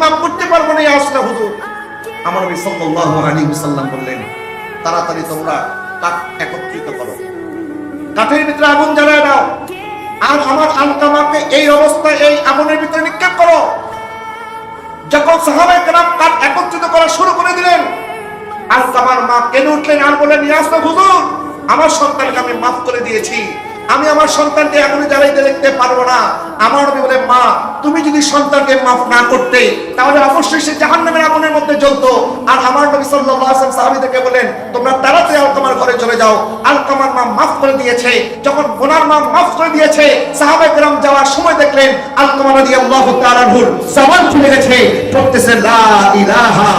মাফ করতে পারবো না ইয়া রাসূলুল্লাহ হুজুর। আমার নবী সাল্লাল্লাহু আলাইহি ওয়াসাল্লাম বললেন, তাড়াতাড়ি তোমরা কাঠ একত্রিত করো, কাঠের ভিতরে আগুন জ্বালায় দাও, আর আমার আলকামাকে এই অবস্থায় এই আগুনের ভিতরে নিক্ষেপ করো। যখন সাহাবায়ে কেরাম কাঠ একত্রিত করা শুরু করে দিলেন, আলকামার মা কেঁদে উঠলেন আর বললেন, ইয়া রাসূলুল্লাহ হুজুর, আমার সন্তানকে আমি মাফ করে দিয়েছি, আমি আমার সন্তানকে এখনই জ্বালাইতে দেখতে পারবো না। আমার নবী বলেন, মা তুমি যদি সন্তানকে মাফ না করতে তাহলে অবশ্যই সে জাহান্নামের আগুনের মধ্যে জ্বলতো। আর আমার নবী সাল্লাল্লাহু আলাইহি ওয়াসাল্লাম সাহাবীদেরকে বলেন, তোমরা তাড়াতাড়ি আলকামার ঘরে চলে যাও, আলকামার মা মাফ করে দিয়েছে। যখন ওনার মা মাফ করে দিয়েছে, সাহাবায়ে কেরাম যাওয়ার সময় দেখলেন আলকামা রাদিয়াল্লাহু তাআলা আনহুর জবান খুলে গেছে, পড়তেছে লা ইলাহা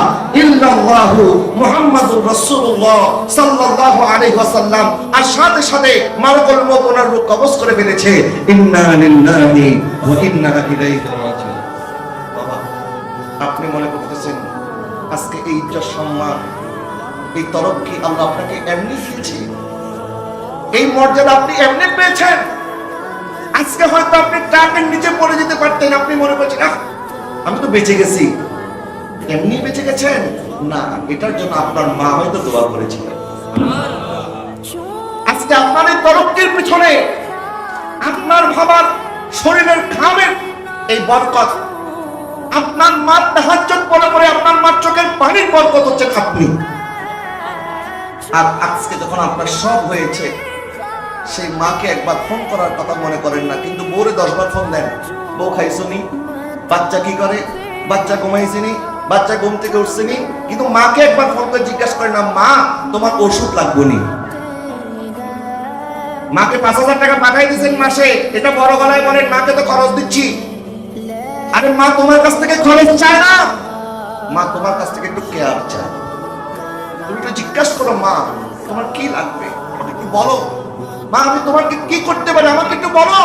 ইল্লাল্লাহু মুহাম্মাদুর রাসূলুল্লাহ সাল্লাল্লাহু আলাইহি ওয়াসাল্লাম। আর সাথে সাথে মালাকুল মউত ওনার রূহ কবজ করে ফেলেছে। ইন্না লিল্লাহি ওয়া ইন্না ইলাইহি রাজিউন। বাবা, আপনি মনে করতেছেন আজকে এই ইজ্জত সম্মান, এই তরফ কি আল্লাহ আপনাকে এমনি দিয়েছে? এই মর্যাদা আপনি এমনি পেয়েছেন? আজকে হয়তো আপনি ট্রাকের নিচে পড়ে যেতে পারতেন, আপনি মনে করছেন আমি তো বেঁচে গেছি। এমনি বেঁচে গেছেন না, এটার জন্য আপনার মা হয়তো দোয়া করেছিলেন। আজকে আপনার এই তরফটির পিছনে আপনার বাবার শরীরের ঘামের এই বরকত, আপনার মার তাহাজ্জুদ পড়ে পড়ে আপনার মার চোখের পানির বরকত হচ্ছেন আপনি। আর আজকে যখন আপনার সব হয়েছে, সেই মাকে একবার ফোন করার কথা মনে করেন না, কিন্তু বউরে 10 বার ফোন দেন। বউ খাইছনি, বাচ্চা কি করে, বাচ্চা ঘুমাইছেনি, বাচ্চা ঘুম থেকে উঠছেনি, কিন্তু মাকে একবার ফোন করে জিজ্ঞাসা করেন না, মা তোমার ওষুধ লাগবে নি? মাকে 5,000 টাকা পাঠাই দিয়েছেন মাসে, এটা বড় গলায় বলেন মাকে তো খরচ দিচ্ছি। আরে মা তোমার কাছ থেকে খরচ চায় না, মা তোমার কাছ থেকে একটু কেয়ার চায়। তুমি একটু জিজ্ঞাসা করো, মা তোমার কি লাগবে, আমাকে একটু বলো। মা আমি তোমাকে কি করতে পারি, আমাকে একটু বলো।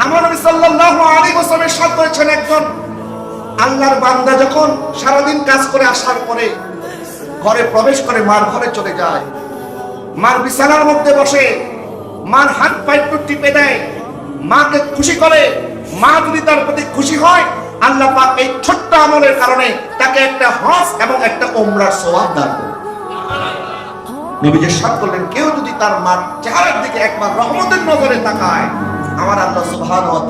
আমার নবী সাল্লাল্লাহু আলাইহি ওয়াসাল্লাম ইরশাদ করেছেন, একজন আল্লাহর বান্দা যখন সারাদিন কাজ করে আসার পরে ঘরে প্রবেশ করে, মার ঘরে চলে যায়, মার বিছানার মধ্যে বসে মার হাত পা একটু টিপে দেয়, মাকে খুশি করে, মা যদি তার প্রতি খুশি হয়, আল্লাহ পাক এই ছোট্ট আমলের কারণে তাকে একটা হজ এবং একটা উমরার সওয়াব দান করেন। নবীজি ইরশাদ করলেন, কেউ যদি তার মার চেহারার দিকে একবার রহমতের নজরে তাকায়, আমার আল্লাহ সুবহানাহু ওয়া তাআলা